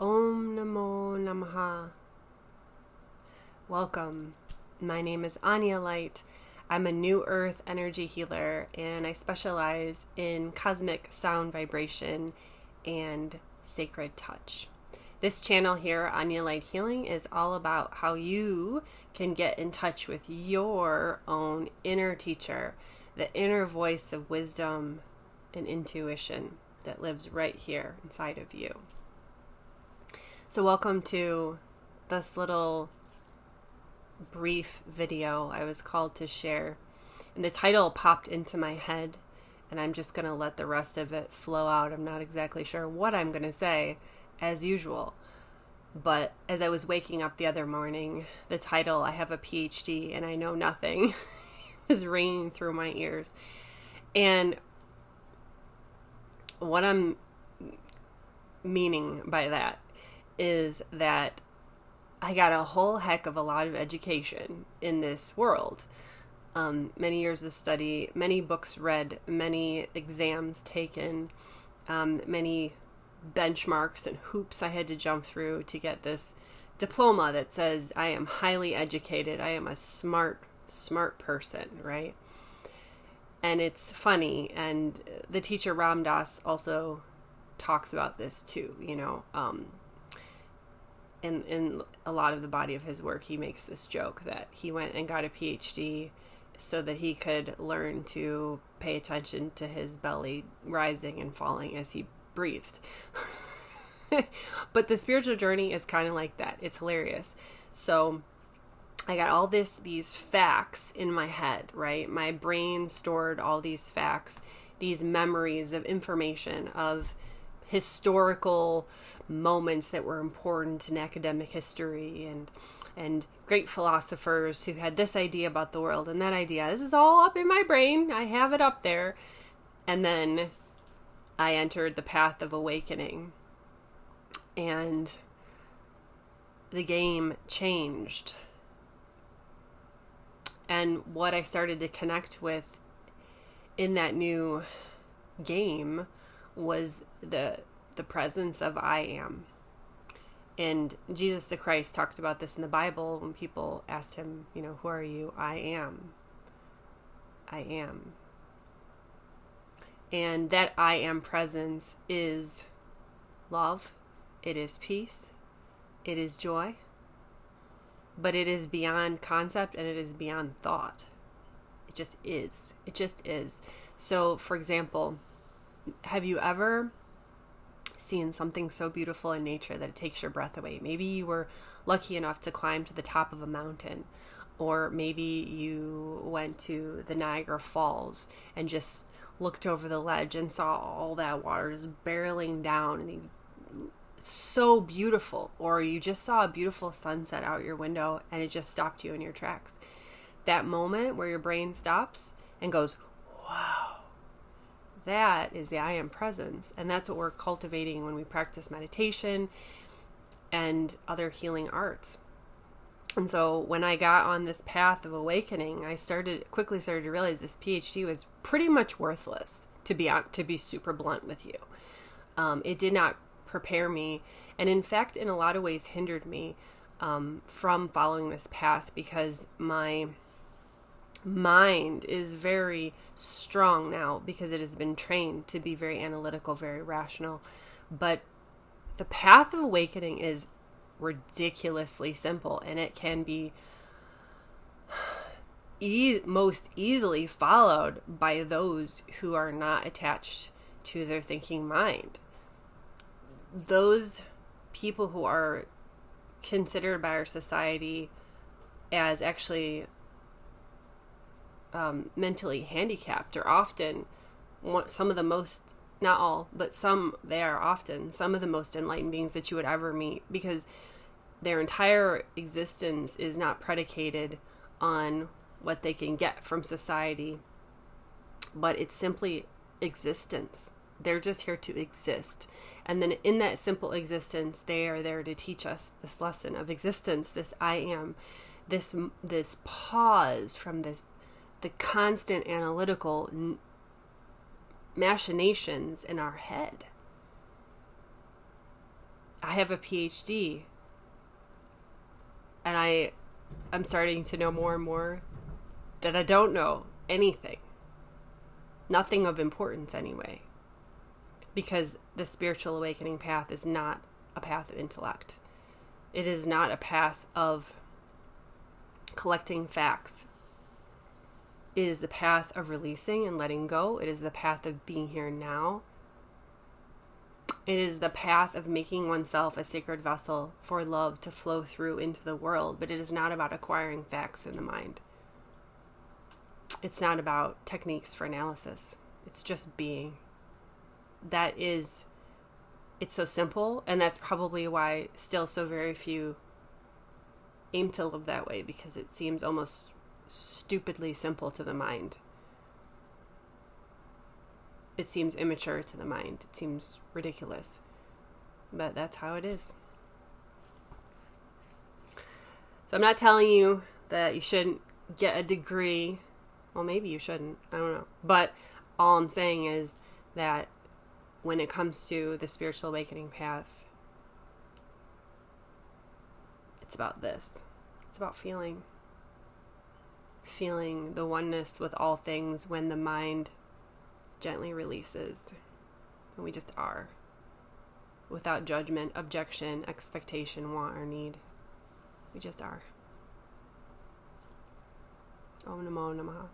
Om Namo Namaha. Welcome. My name is Anya Light. I'm a New Earth energy healer, and I specialize in cosmic sound vibration and sacred touch. This channel here, Anya Light Healing, is all about how you can get in touch with your own inner teacher, the inner voice of wisdom and intuition that lives right here inside of you. So welcome to this little brief video I was called to share. And the title popped into my head, and I'm just going to let the rest of it flow out. I'm not exactly sure what I'm going to say, as usual. But as I was waking up the other morning, the title, I have a PhD and I know nothing, was ringing through my ears. And what I'm meaning by that is that I got a whole heck of a lot of education in this world. Many years of study, many books read, many exams taken, many benchmarks and hoops I had to jump through to get this diploma that says I am highly educated. I am a smart person, right? And it's funny. And the teacher Ram Dass also talks about this too, in a lot of the body of his work, he makes this joke that he went and got a PhD so that he could learn to pay attention to his belly rising and falling as he breathed. But the spiritual journey is kind of like that. It's hilarious. So I got all these facts in my head, right? My brain stored all these facts, these memories of information, of historical moments that were important in academic history, and great philosophers who had this idea about the world and that idea. This is all up in my brain. I have it up there. And then I entered the path of awakening, and the game changed. And what I started to connect with in that new game was the presence of I am. And Jesus the Christ talked about this in the Bible when people asked him, who are you? I am. I am. And that I am presence is love. It is peace. It is joy. But it is beyond concept, and it is beyond thought. It just is. It just is. So, for example, have you ever seen something so beautiful in nature that it takes your breath away? Maybe you were lucky enough to climb to the top of a mountain, or maybe you went to the Niagara Falls and just looked over the ledge and saw all that water just barreling down, and so beautiful. Or you just saw a beautiful sunset out your window and it just stopped you in your tracks. That moment where your brain stops and goes, wow. That is the I am presence. And that's what we're cultivating when we practice meditation and other healing arts. And so when I got on this path of awakening, I quickly started to realize this PhD was pretty much worthless, to be super blunt with you. It did not prepare me, and in fact, in a lot of ways hindered me from following this path, because my mind is very strong now because it has been trained to be very analytical, very rational. But the path of awakening is ridiculously simple, and it can be most easily followed by those who are not attached to their thinking mind. Those people who are considered by our society as actually mentally handicapped are often some of the most, not all, but they are often some of the most enlightened beings that you would ever meet, because their entire existence is not predicated on what they can get from society, but it's simply existence. They're just here to exist. And then in that simple existence, they are there to teach us this lesson of existence, this I am, this pause from the constant analytical machinations in our head. I have a PhD, and I'm starting to know more and more that I don't know anything. Nothing of importance anyway. Because the spiritual awakening path is not a path of intellect. It is not a path of collecting facts. It is the path of releasing and letting go. It is the path of being here now. It is the path of making oneself a sacred vessel for love to flow through into the world. But it is not about acquiring facts in the mind. It's not about techniques for analysis. It's just being. It's so simple, and that's probably why still so very few aim to live that way, because it seems almost stupidly simple to the mind. It seems immature to the mind. It seems ridiculous. But that's how it is. So I'm not telling you that you shouldn't get a degree. Well, maybe you shouldn't. I don't know. But all I'm saying is that when it comes to the spiritual awakening path, it's about this. It's about feeling the oneness with all things when the mind gently releases. And we just are. Without judgment, objection, expectation, want, or need. We just are. Om Namo Namaha.